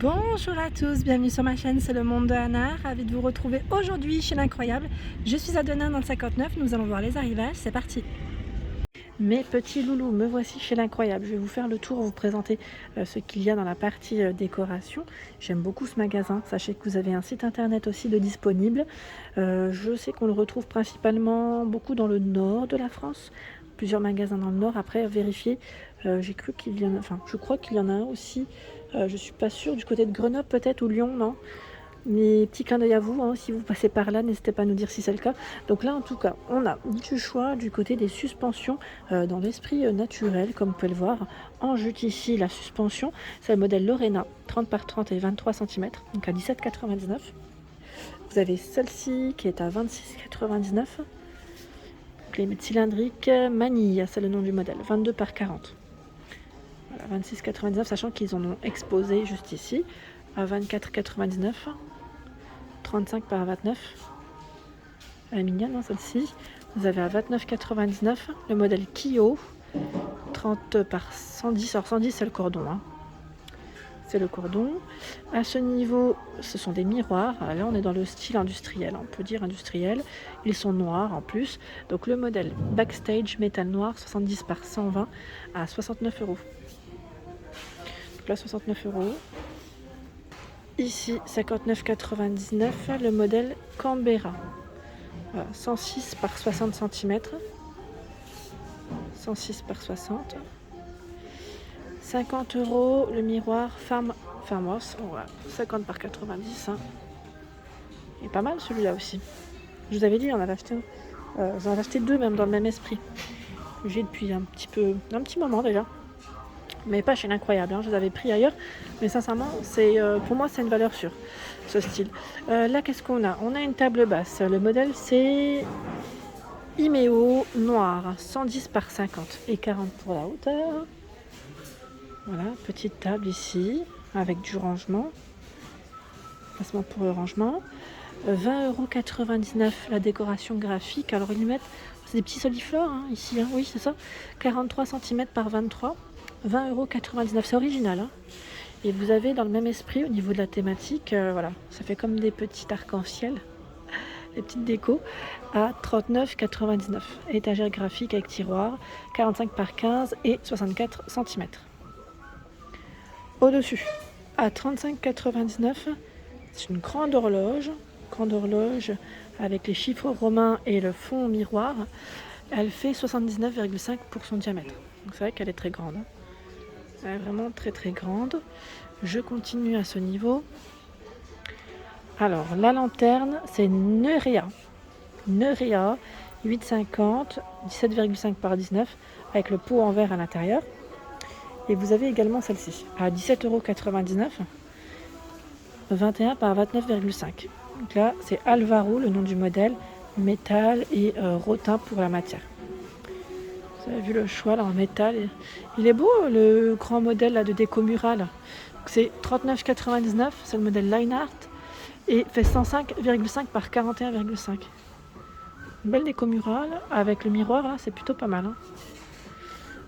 Bonjour à tous, bienvenue sur ma chaîne, c'est le monde de Anna, ravie de vous retrouver aujourd'hui chez l'Incroyable. Je suis à Denain dans le 59, nous allons voir les arrivages, c'est parti. Mes petits loulous, me voici chez l'Incroyable. Je vais vous faire le tour, vous présenter ce qu'il y a dans la partie décoration. J'aime beaucoup ce magasin, sachez que vous avez un site internet aussi de disponible. Je sais qu'on le retrouve principalement beaucoup dans le nord de la France, plusieurs magasins dans le nord. Après, vérifier, j'ai cru qu'il y en a, enfin je crois qu'il y en a un aussi, je suis pas sûre, du côté de Grenoble peut-être, ou Lyon, non. Mais petit clin d'œil à vous, hein, si vous passez par là, n'hésitez pas à nous dire si c'est le cas. Donc là, en tout cas, on a du choix du côté des suspensions dans l'esprit naturel, comme vous pouvez le voir. En jute ici, la suspension, c'est le modèle Lorena, 30 par 30 et 23 cm, donc à 17,99 €. Vous avez celle-ci qui est à 26,99 €. Les cylindriques Manille, c'est le nom du modèle, 22 par 40. Voilà, 26,99 €, sachant qu'ils en ont exposé juste ici, à 24,99 €. 35 par 29. Elle est mignonne, hein, celle-ci. Vous avez à 29,99 € le modèle Kyo, 30 par 110. Alors 110, c'est le cordon, hein. C'est le cordon. À ce niveau, ce sont des miroirs. Là, on est dans le style industriel, on peut dire industriel. Ils sont noirs en plus. Donc le modèle Backstage métal noir, 70 par 120 à 69 €. Donc là, 69 €. Ici, 59,99 € le modèle Canberra. Voilà, 106 par 60 cm. 106 par 60. 50 € le miroir Farmhouse. Voilà, 50 par 90. Hein. Il est pas mal celui-là aussi. Je vous avais dit, j'en avais acheté deux même dans le même esprit. J'ai depuis un petit moment déjà. Mais pas chez l'Incroyable, hein. Je les avais pris ailleurs, mais sincèrement, pour moi c'est une valeur sûre, ce style. Là, qu'est-ce qu'on a? On a une table basse, le modèle c'est Imeo noir, 110 par 50 et 40 pour la hauteur. Voilà, petite table ici, avec du rangement, placement pour le rangement. 20,99 € la décoration graphique. Alors ils mettent, c'est des petits soliflores, hein, ici, hein. Oui c'est ça, 43 cm par 23. 20,99 €, c'est original, hein. Et vous avez dans le même esprit au niveau de la thématique, voilà, ça fait comme des petits arcs-en-ciel, les petites décos, à 39,99 €. Étagère graphique avec tiroir, 45 par 15 et 64 cm. Au-dessus, à 35,99 €, c'est une grande horloge avec les chiffres romains et le fond miroir. Elle fait 79,5 pour son diamètre. Donc c'est vrai qu'elle est très grande, hein. Elle est vraiment très très grande. Je continue à ce niveau. Alors la lanterne, c'est Neurea 8,50, 17,5 par 19 avec le pot en verre à l'intérieur. Et vous avez également celle-ci à 17,99 €, 21 par 29,5. Donc là c'est Alvaro, le nom du modèle, métal et rotin pour la matière. Vous avez vu le choix là en métal, il est beau le grand modèle là de déco murale. C'est 39,99 €, c'est le modèle Line Art et fait 105,5 par 41,5. Une belle déco murale avec le miroir là, c'est plutôt pas mal, hein.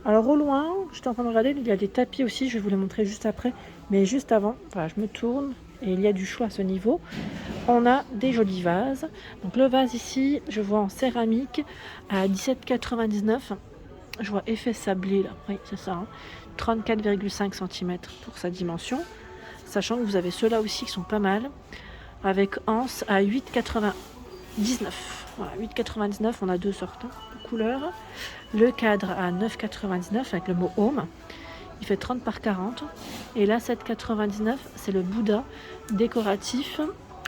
Alors au loin, j'étais en train de regarder, il y a des tapis aussi, je vais vous les montrer juste après, mais juste avant, voilà, je me tourne et il y a du choix à ce niveau. On a des jolis vases. Donc le vase ici, je vois en céramique à 17,99 €. Je vois effet sablé là, oui c'est ça, hein. 34,5 cm pour sa dimension. Sachant que vous avez ceux-là aussi qui sont pas mal. Avec anse à 8,99 €. Voilà, 8,99 €, on a deux sortes, hein, de couleurs. Le cadre à 9,99 € avec le mot home. Il fait 30 par 40. Et là 7,99 €, c'est le Bouddha décoratif.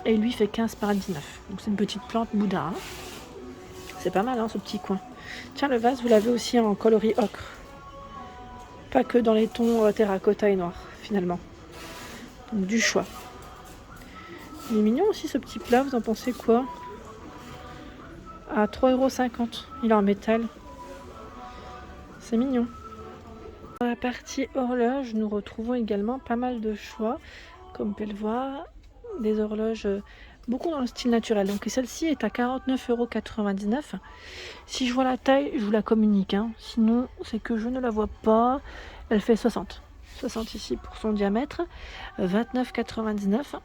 Et lui fait 15 par 19. Donc c'est une petite plante Bouddha, hein. C'est pas mal, hein, ce petit coin. Tiens, le vase, vous l'avez aussi en coloris ocre. Pas que dans les tons terracotta et noir, finalement. Donc du choix. Il est mignon aussi ce petit plat, vous en pensez quoi? À 3,50 €. Il est en métal. C'est mignon. Dans la partie horloge, nous retrouvons également pas mal de choix. Comme vous pouvez le voir, des horloges beaucoup dans le style naturel. Donc celle-ci est à 49,99 €. Si je vois la taille, je vous la communique, hein. Sinon, c'est que je ne la vois pas. Elle fait 60. 60 ici pour son diamètre, 29,99 €.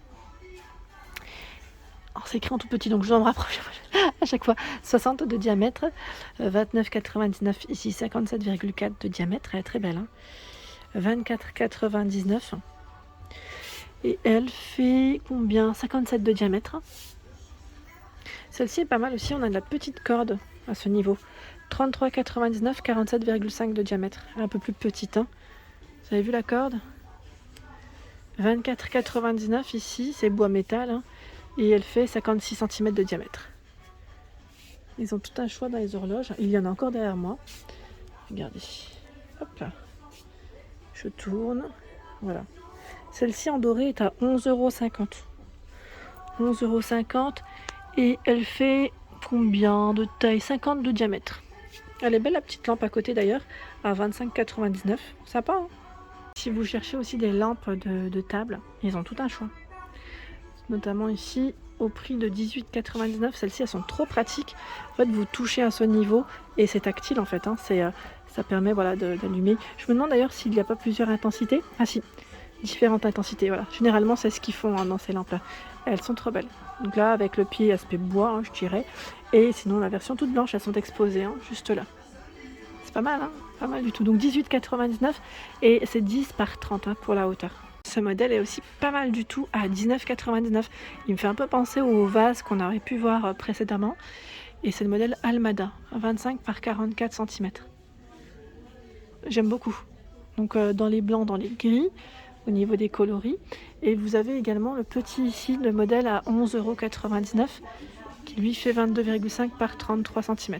Alors c'est écrit en tout petit, donc je dois me rapprocher à chaque fois. 60 de diamètre, 29,99 ici, 57,4 de diamètre. Elle est très belle, hein. 24,99. Et elle fait combien? 57 de diamètre. Celle-ci est pas mal aussi, on a de la petite corde à ce niveau. 33,99, 47,5 de diamètre. Elle est un peu plus petite, hein. Vous avez vu la corde? 24,99 ici, c'est bois métal, hein. Et elle fait 56 cm de diamètre. Ils ont tout un choix dans les horloges. Il y en a encore derrière moi. Regardez. Hop là. Je tourne. Voilà. Celle-ci en doré est à 11,50 €. 11,50 € et elle fait combien de taille? 50 de diamètre. Elle est belle la petite lampe à côté d'ailleurs, à 25,99 €. Sympa, hein. Si vous cherchez aussi des lampes de table, ils ont tout un choix. Notamment ici au prix de 18,99 €. Celles-ci elles sont trop pratiques. En fait vous touchez à ce niveau et c'est tactile en fait, hein. Ça permet voilà, d'allumer. Je me demande d'ailleurs s'il n'y a pas plusieurs intensités. Ah si, différentes intensités. Voilà. Généralement c'est ce qu'ils font, hein, dans ces lampes là. Elles sont trop belles. Donc là avec le pied aspect bois, hein, je dirais. Et sinon la version toute blanche, elles sont exposées, hein, juste là. C'est pas mal, hein, pas mal du tout. Donc 18,99 € et c'est 10 par 30, hein, pour la hauteur. Ce modèle est aussi pas mal du tout à 19,99 €. Il me fait un peu penser au vase qu'on aurait pu voir précédemment. Et c'est le modèle Almada, 25 par 44 cm. J'aime beaucoup. Donc dans les blancs, dans les gris, au niveau des coloris. Et vous avez également le petit ici, le modèle à 11,99 €, qui lui fait 22,5 par 33 cm.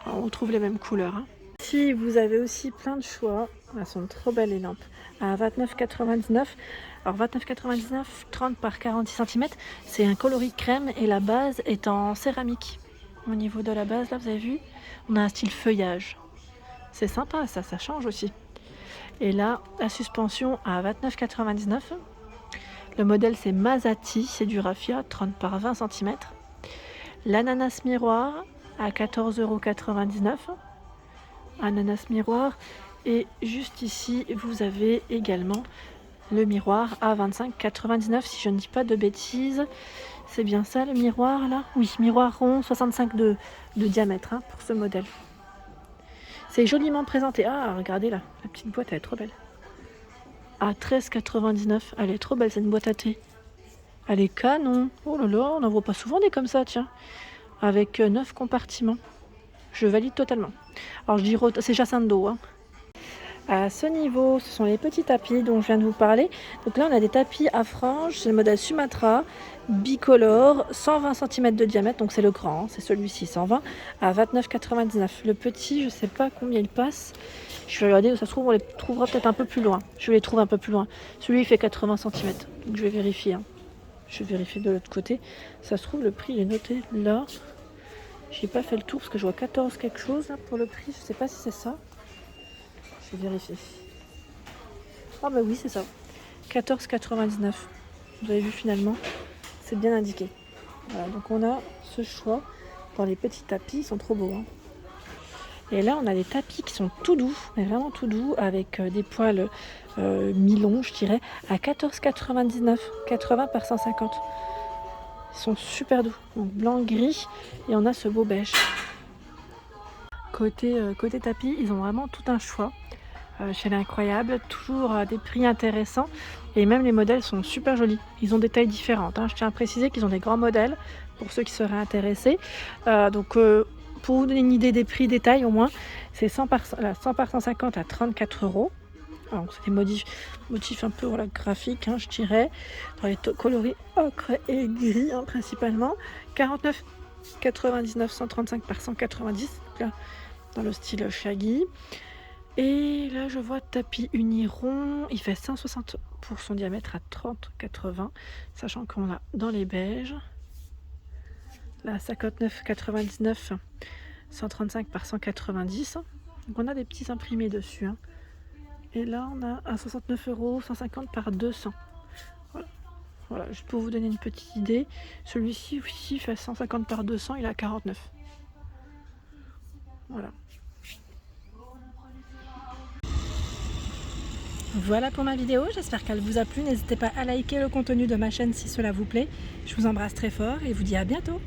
Alors, on retrouve les mêmes couleurs, hein. Ici, vous avez aussi plein de choix. Elles sont trop belles les lampes. À 29,99 €. Alors 29,99 €, 30 par 46 cm. C'est un coloris crème et la base est en céramique. Au niveau de la base, là, vous avez vu, on a un style feuillage. C'est sympa, ça change aussi. Et là, la suspension à 29,99 €. Le modèle, c'est Mazati, c'est du raffia, 30 par 20 cm. L'ananas miroir à 14,99 €. Ananas miroir. Et juste ici, vous avez également le miroir à 25,99 €, si je ne dis pas de bêtises. C'est bien ça le miroir là? Oui, miroir rond, 65 de diamètre, hein, pour ce modèle. C'est joliment présenté. Ah, regardez là, la petite boîte, elle est trop belle. À 13,99 €, elle est trop belle, c'est une boîte à thé. Elle est canon. Oh là là, on n'en voit pas souvent des comme ça, tiens. Avec 9 compartiments. Je valide totalement. Alors je dis, c'est Jacinthe d'eau, hein. À ce niveau, ce sont les petits tapis dont je viens de vous parler. Donc là, on a des tapis à franges, c'est le modèle Sumatra, bicolore, 120 cm de diamètre, donc c'est le grand, hein, c'est celui-ci, 120, à 29,99 €. Le petit, je ne sais pas combien il passe. Je vais regarder, ça se trouve, on les trouvera peut-être un peu plus loin. Je les trouve un peu plus loin. Celui, il fait 80 cm, donc je vais vérifier, hein. Je vais vérifier de l'autre côté. Ça se trouve, le prix, il est noté là. J'ai pas fait le tour parce que je vois 14 quelque chose là, pour le prix. Je sais pas si c'est ça. Je vais vérifier. Ah bah oui, c'est ça. 14,99 €. Vous avez vu finalement, c'est bien indiqué. Voilà, donc on a ce choix dans les petits tapis, ils sont trop beaux, hein. Et là, on a des tapis qui sont tout doux, mais vraiment tout doux, avec des poils mi-longs, je dirais, à 14,99 €, 80 par 150. Ils sont super doux, donc blanc, gris, et on a ce beau beige. Côté tapis, ils ont vraiment tout un choix. Chez l'Incroyable, toujours à des prix intéressants, et même les modèles sont super jolis. Ils ont des tailles différentes, hein. Je tiens à préciser qu'ils ont des grands modèles pour ceux qui seraient intéressés. Pour vous donner une idée des prix, des tailles au moins, c'est 100 par 150 à 34 €. Alors c'est des motifs un peu voilà, graphiques, hein, je dirais, dans les coloris ocre et gris, hein, principalement. 49,99, 135 par 190, donc là, dans le style shaggy. Et là, je vois tapis uniron. Il fait 160 pour son diamètre à 30,80, sachant qu'on l'a dans les beiges. Là, 59,99, 135 par 190. Donc, on a des petits imprimés dessus, hein. Et là, on a à 69 €, 150 par 200. Voilà, juste pour vous donner une petite idée. Celui-ci aussi fait 150 par 200, il est à 49. Voilà. Voilà pour ma vidéo, j'espère qu'elle vous a plu. N'hésitez pas à liker le contenu de ma chaîne si cela vous plaît. Je vous embrasse très fort et vous dis à bientôt.